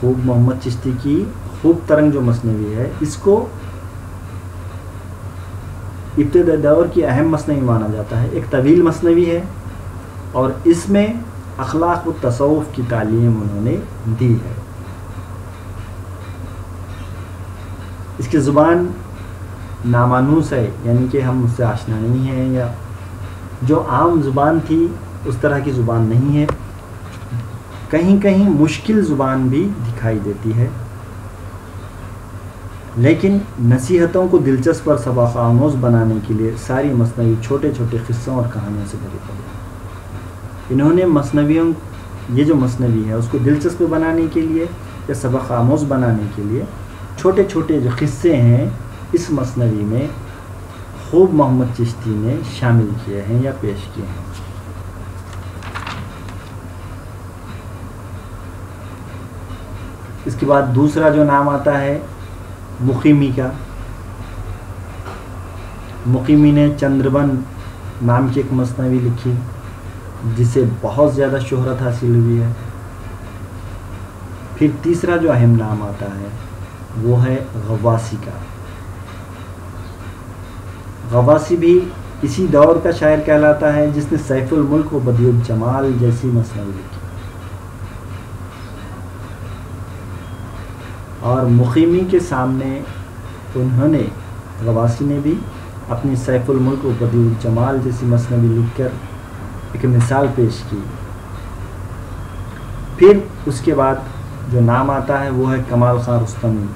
خوب محمد چشتی کی خوب ترنگ جو مثنوی ہے، اس کو ابتدائی دور کی اہم مثنوی مانا جاتا ہے. ایک طویل مثنوی ہے اور اس میں اخلاق و تصوف کی تعلیم انہوں نے دی ہے. اس کی زبان نامانوس ہے، یعنی کہ ہم اس سے آشنا نہیں ہیں، یا جو عام زبان تھی اس طرح کی زبان نہیں ہے. کہیں کہیں مشکل زبان بھی دکھائی دیتی ہے، لیکن نصیحتوں کو دلچسپ اور سبق آموز بنانے کے لیے ساری مثنوی چھوٹے چھوٹے قصوں اور کہانیوں سے بھری پڑی ہے. انہوں نے مثنویوں، یہ جو مثنوی ہے اس کو دلچسپ بنانے کے لیے یا سبق آموز بنانے کے لیے چھوٹے چھوٹے جو قصے ہیں اس مثنوی میں خوب محمد چشتی نے شامل کیے ہیں یا پیش کیے ہیں. اس کے بعد دوسرا جو نام آتا ہے مقیمی کا. مقیمی نے چندربن نام کی ایک مثنوی لکھی جسے بہت زیادہ شہرت حاصل ہوئی ہے. پھر تیسرا جو اہم نام آتا ہے وہ ہے غواسی کا. غواسی بھی اسی دور کا شاعر کہلاتا ہے جس نے سیف الملک و بدیع الجمال جیسی مثنوی لکھی. اور مقیمی کے سامنے انہوں نے، غواسی نے بھی اپنی سیف الملک و بدیع الجمال جیسی مثنوی لکھ کر ایک مثال پیش کی. پھر اس کے بعد جو نام آتا ہے وہ ہے کمال خان رستمی.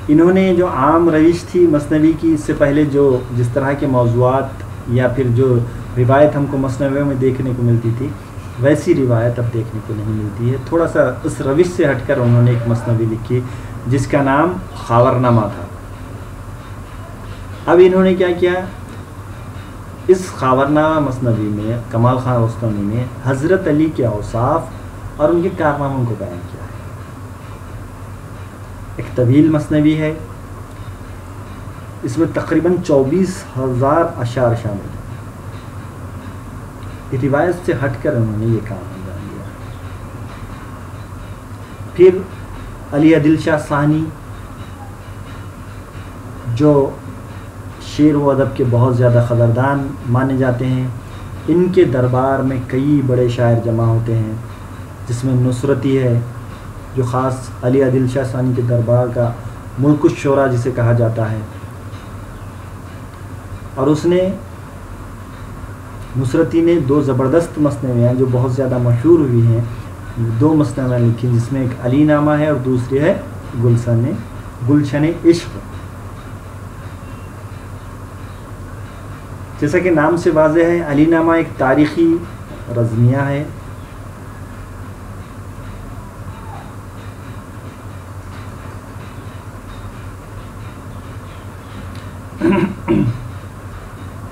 انہوں نے جو عام روش تھی مثنوی کی، اس سے پہلے جو جس طرح کے موضوعات یا پھر جو روایت ہم کو مثنویوں میں دیکھنے کو ملتی تھی ویسی روایت اب دیکھنے کو نہیں ملتی ہے. تھوڑا سا اس روش سے ہٹ کر انہوں نے ایک مثنوی لکھی جس کا نام خاورنامہ تھا. اب انہوں نے کیا کیا، اس خاورنامہ مثنوی میں کمال خان رستمی نے حضرت علی کے اوصاف اور ان کے کارناموں کو بیان کیا ہے. ایک طویل مثنوی ہے، اس میں تقریباً 24,000 اشعار شامل ہیں. روایت سے ہٹ کر انہوں نے یہ کام انجام دیا. پھر علی عادل شاہ ثانی جو شعر و ادب کے بہت زیادہ قدردان مانے جاتے ہیں، ان کے دربار میں کئی بڑے شاعر جمع ہوتے ہیں، جس میں نصرتی ہے جو خاص علی عادل شاہ ثانی کے دربار کا ملک الشعراء جسے کہا جاتا ہے. اور اس نے، نصرتی نے 2 زبردست مثنویاں جو بہت زیادہ مشہور ہوئی ہیں، 2 مثنویاں لکھی جس میں ایک علی نامہ ہے اور دوسری ہے گلشن عشق. جیسا کہ نام سے واضح ہے، علی نامہ ایک تاریخی رزمیہ ہے.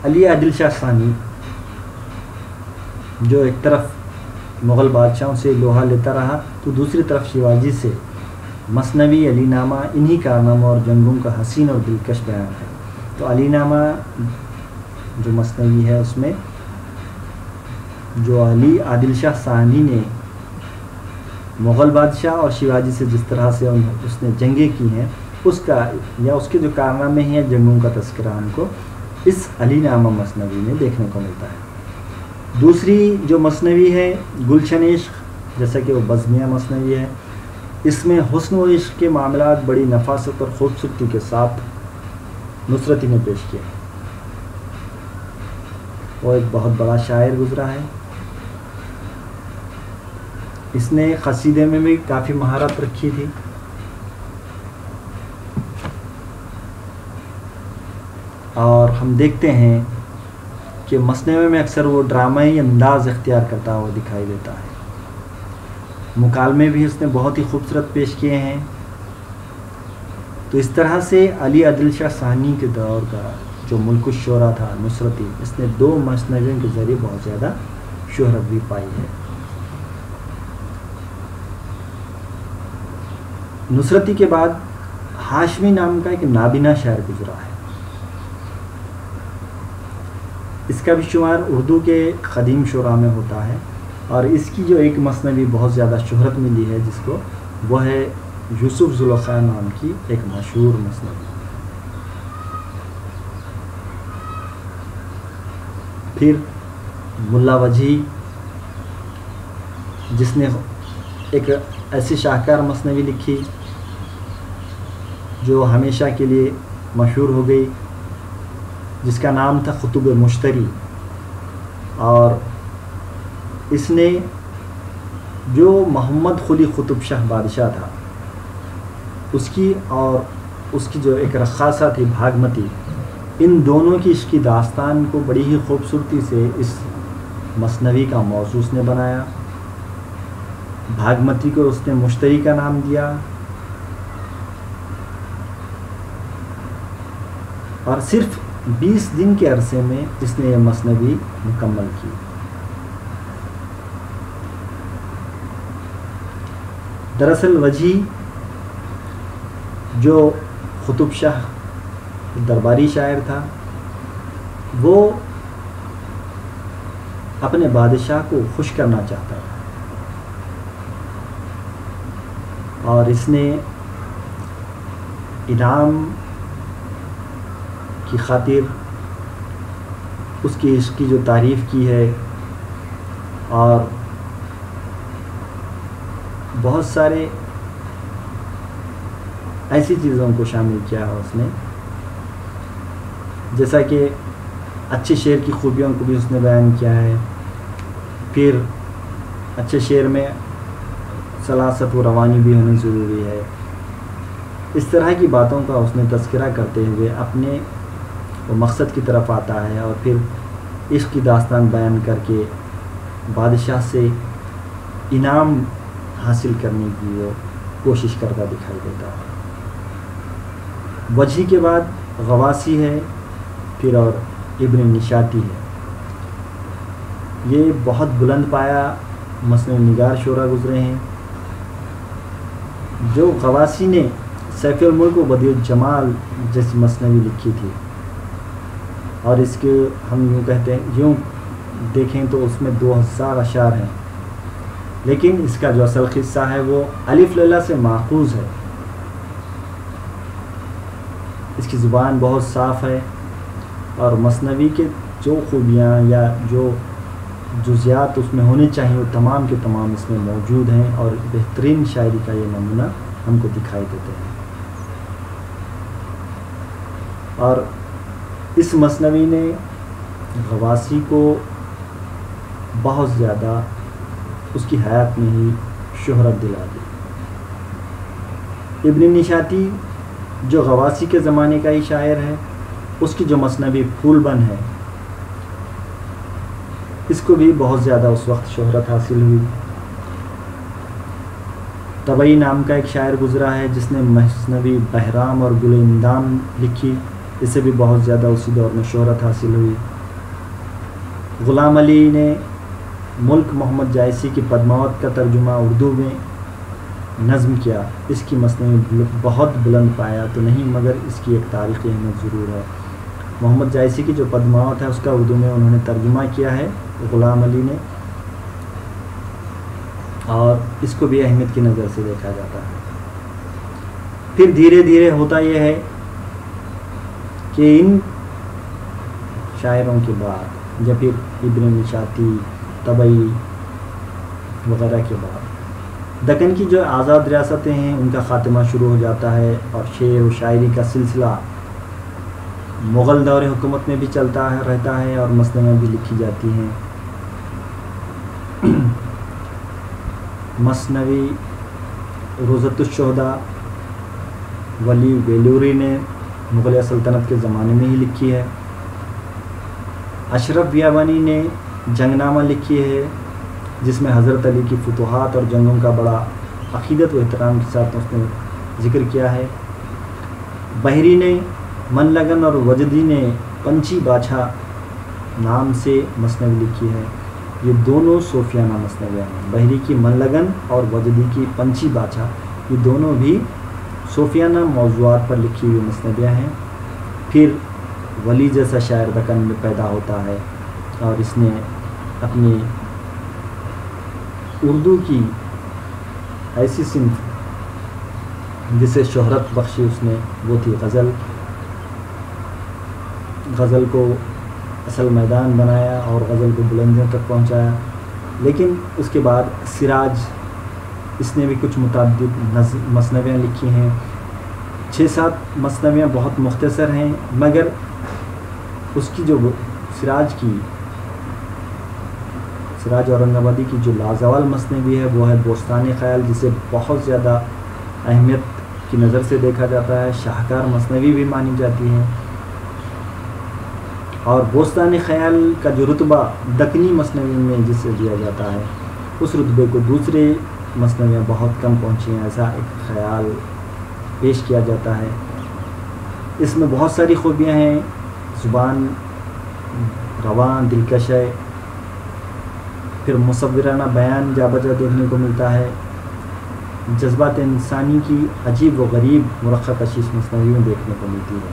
علی عادل شاہ ثانی جو ایک طرف مغل بادشاہوں سے لوہا لیتا رہا تو دوسری طرف شیواجی سے مثنوی علی نامہ انہی کارناموں اور جنگوں کا حسین اور دلکش بیان ہے. تو علی نامہ جو مثنوی ہے اس میں جو علی عادل شاہ ثانی نے مغل بادشاہ اور شیواجی سے جس طرح سے اس نے جنگیں کی ہیں اس کا یا اس کے جو کارنامے ہیں جنگوں کا تذکرہ ہم کو اس علی نامہ مثنوی میں دیکھنے کو ملتا ہے. دوسری جو مثنوی ہے گلشن عشق، جیسا کہ وہ بزمیہ مثنوی ہے، اس میں حسن و عشق کے معاملات بڑی نفاست اور خوبصورتی کے ساتھ نصرتی نے پیش کیا. وہ ایک بہت بڑا شاعر گزرا ہے. اس نے قصیدے میں بھی کافی مہارت رکھی تھی. اور ہم دیکھتے ہیں کہ مثنوی میں اکثر وہ ڈرامائی انداز اختیار کرتا ہوا دکھائی دیتا ہے. مکالمے بھی اس نے بہت ہی خوبصورت پیش کیے ہیں. تو اس طرح سے علی عادل شاہ ثانی کے دور کا جو ملک الشعراء تھا نصرتی، اس نے 2 مثنویوں کے ذریعے بہت زیادہ شہرت بھی پائی ہے. نصرتی کے بعد ہاشمی نام کا ایک نابینا شاعر گزرا ہے. اس کا بھی شمار اردو کے قدیم شعراء میں ہوتا ہے. اور اس کی جو ایک مثنوی بہت زیادہ شہرت ملی ہے جس کو، وہ ہے یوسف زلیخا نام کی ایک مشہور مثنوی۔ پھر ملا وجہی، جس نے ایک ایسی شاہکار مثنوی لکھی جو ہمیشہ کے لیے مشہور ہو گئی، جس کا نام تھا خطب مشتری، اور اس نے جو محمد قلی قطب شاہ بادشاہ تھا اس کی اور اس کی جو ایک رقاصہ تھی بھاگمتی، ان دونوں کی عشقی داستان کو بڑی ہی خوبصورتی سے اس مثنوی کا موضوع اس نے بنایا۔ بھاگمتی کو اس نے مشتری کا نام دیا، اور صرف 20 دن کے عرصے میں اس نے یہ مثنوی مکمل کی۔ دراصل وجہی جو قطب شاہ درباری شاعر تھا، وہ اپنے بادشاہ کو خوش کرنا چاہتا تھا، اور اس نے انعام کی خاطر اس کی عشق کی جو تعریف کی ہے، اور بہت سارے ایسی چیزوں کو شامل کیا ہے اس نے، جیسا کہ اچھے شعر کی خوبیوں کو بھی اس نے بیان کیا ہے۔ پھر اچھے شعر میں سلاست و روانی بھی ہونی ضروری ہے، اس طرح کی باتوں کا اس نے تذکرہ کرتے ہوئے اپنے وہ مقصد کی طرف آتا ہے، اور پھر عشق کی داستان بیان کر کے بادشاہ سے انعام حاصل کرنے کی وہ کوشش کرتا دکھائی دیتا ہے۔ وجہی کے بعد غواصی ہے، پھر اور ابن نشاطی ہے۔ یہ بہت بلند پایا مثنوی نگار شعراء گزرے ہیں۔ جو غواصی نے سیف الملک و بدیع الجمال جیسی مثنوی لکھی تھی، اور اس کے ہم یوں کہتے ہیں، یوں دیکھیں تو اس میں 2000 اشعار ہیں، لیکن اس کا جو اصل قصہ ہے وہ الف لیلہ سے ماخوذ ہے۔ اس کی زبان بہت صاف ہے، اور مثنوی کے جو خوبیاں یا جو جزیات اس میں ہونے چاہیے وہ تمام کے تمام اس میں موجود ہیں، اور بہترین شاعری کا یہ نمونہ ہم کو دکھائی دیتے ہیں۔ اور اس مثنوی نے غواصی کو بہت زیادہ اس کی حیات میں ہی شہرت دلا دی۔ ابن نشاطی جو غواصی کے زمانے کا ہی شاعر ہے، اس کی جو مثنوی پھول بن ہے، اس کو بھی بہت زیادہ اس وقت شہرت حاصل ہوئی۔ طبعی نام کا ایک شاعر گزرا ہے جس نے مثنوی بہرام اور گل اندام لکھی، اسے بھی بہت زیادہ اسی دور میں شہرت حاصل ہوئی۔ غلام علی نے ملک محمد جائسی کی پدماوت کا ترجمہ اردو میں نظم کیا، اس کی مثنوی بہت بلند پایا تو نہیں، مگر اس کی ایک تاریخی اہمیت ضرور ہے۔ محمد جائسی کی جو پدماوت ہے اس کا اردو میں انہوں نے ترجمہ کیا ہے غلام علی نے، اور اس کو بھی اہمیت کی نظر سے دیکھا جاتا ہے۔ پھر دھیرے دھیرے ہوتا یہ ہے کہ ان شاعروں کے بعد، یا پھر ابن نشاطی، طبعی وغیرہ کے بعد، دکن کی جو آزاد ریاستیں ہیں ان کا خاتمہ شروع ہو جاتا ہے، اور شعر و شاعری کا سلسلہ مغل دور حکومت میں بھی چلتا ہے رہتا ہے، اور مثنویاں بھی لکھی جاتی ہیں۔ مثنوی روضۃ الشہداء ولی ویلوری نے مغلیہ سلطنت کے زمانے میں ہی لکھی ہے۔ اشرف بیابانی نے جنگ نامہ لکھی ہے، جس میں حضرت علی کی فتوحات اور جنگوں کا بڑا عقیدت و احترام کے ساتھ اس نے ذکر کیا ہے۔ بحری نے من لگن اور وجدی نے پنچی باچھا نام سے مثنوی لکھی ہے۔ یہ دونوں صوفیانہ مثنویاں ہیں، بحری کی من لگن اور وجدی کی پنچی باچھا، یہ دونوں بھی صوفیانہ موضوعات پر لکھی ہوئی مثنویاں ہیں۔ پھر ولی جیسا شاعر دکن میں پیدا ہوتا ہے، اور اس نے اپنی اردو کی ایسی صنف جسے شہرت بخشی اس نے وہ تھی غزل. غزل کو اصل میدان بنایا اور غزل کو بلندیوں تک پہنچایا. لیکن اس کے بعد سراج، اس نے بھی کچھ متعدد مثنویاں لکھی ہیں. 6-7 مثنویاں بہت مختصر ہیں، مگر اس کی جو سراج اورنگ آبادی کی جو لازوال مثنوی ہے وہ ہے بوستان خیال، جسے بہت زیادہ اہمیت کی نظر سے دیکھا جاتا ہے. شاہکار مثنوی بھی مانی جاتی ہے. اور بوستان خیال کا جو رتبہ دکنی مثنوی میں جسے دیا جاتا ہے، اس رتبے کو دوسرے مثنویاں بہت کم پہنچی ہیں، ایسا ایک خیال پیش کیا جاتا ہے. اس میں بہت ساری خوبیاں ہیں. زبان رواں، دلکش ہے. پھر مصورانہ بیان جا بجا دیکھنے کو ملتا ہے. جذبات انسانی کی عجیب و غریب مرقع کشش مثنویوں دیکھنے کو ملتی ہے.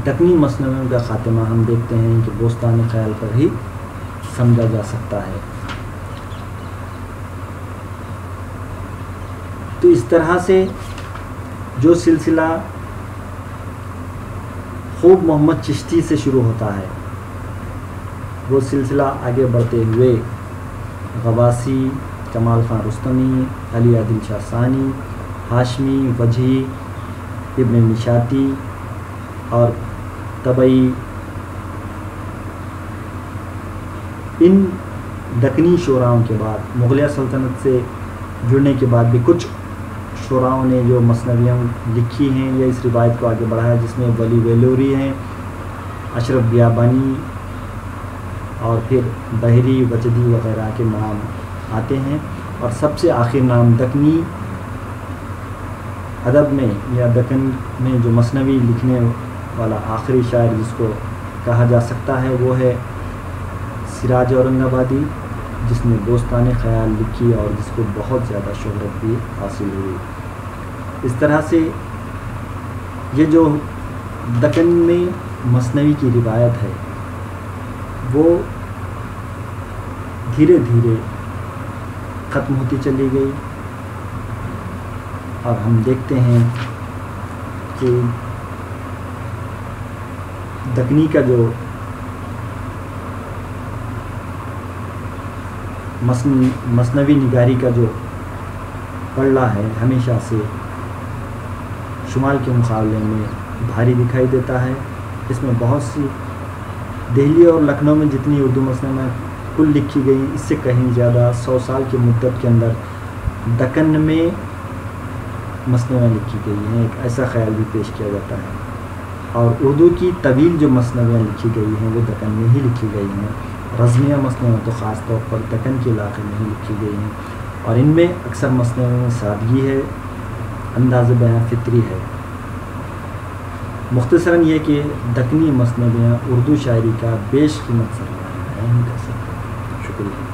دکنی مثنویوں کا خاتمہ ہم دیکھتے ہیں کہ بوستان خیال پر ہی سمجھا جا سکتا ہے. تو اس طرح سے جو سلسلہ خوب محمد چشتی سے شروع ہوتا ہے، وہ سلسلہ آگے بڑھتے ہوئے غواسی، کمال خان رستمی، علی عادل شاہ ثانی، ہاشمی، وجہی، ابن نشاطی اور طبعی، ان دکنی شعراؤں کے بعد مغلیہ سلطنت سے جڑنے کے بعد بھی کچھ شعراؤں نے جو مثنویاں لکھی ہیں یا اس روایت کو آگے بڑھایا، جس میں ولی ویلوری ہیں، اشرف بیابانی اور پھر بحری، وجدی وغیرہ کے نام آتے ہیں. اور سب سے آخر نام دکنی ادب میں یا دکن میں جو مثنوی لکھنے والا آخری شاعر جس کو کہا جا سکتا ہے وہ ہے سراج اورنگ آبادی، جس نے بوستان خیال لکھی اور جس کو بہت زیادہ شہرت بھی حاصل ہوئی. اس طرح سے یہ جو دکن میں مثنوی کی روایت ہے وہ دھیرے دھیرے ختم ہوتی چلی گئی. اور ہم دیکھتے ہیں کہ دکنی کا جو مثنوی نگاری کا جو پلڑا ہے ہمیشہ سے شمال کے مقابلے میں بھاری دکھائی دیتا ہے. اس میں بہت سی دہلی اور لکھنؤ میں جتنی اردو مثنویاں کل لکھی گئی، اس سے کہیں زیادہ 100 سال کی مدت کے اندر دکن میں مثنویاں لکھی گئی ہیں، ایک ایسا خیال بھی پیش کیا جاتا ہے. اور اردو کی طویل جو مثنویاں لکھی گئی ہیں وہ دکن میں ہی لکھی گئی ہیں. رزمیہ مثنویاں تو خاص طور پر دکن کے علاقے میں ہی لکھی گئی ہیں، اور ان میں اکثر مثنویوں میں سادگی ہے، انداز بیان فطری ہے. مختصراً یہ کہ دکنی مثنویاں اردو شاعری کا بیش قیمت سرمایہ ہے. شکریہ.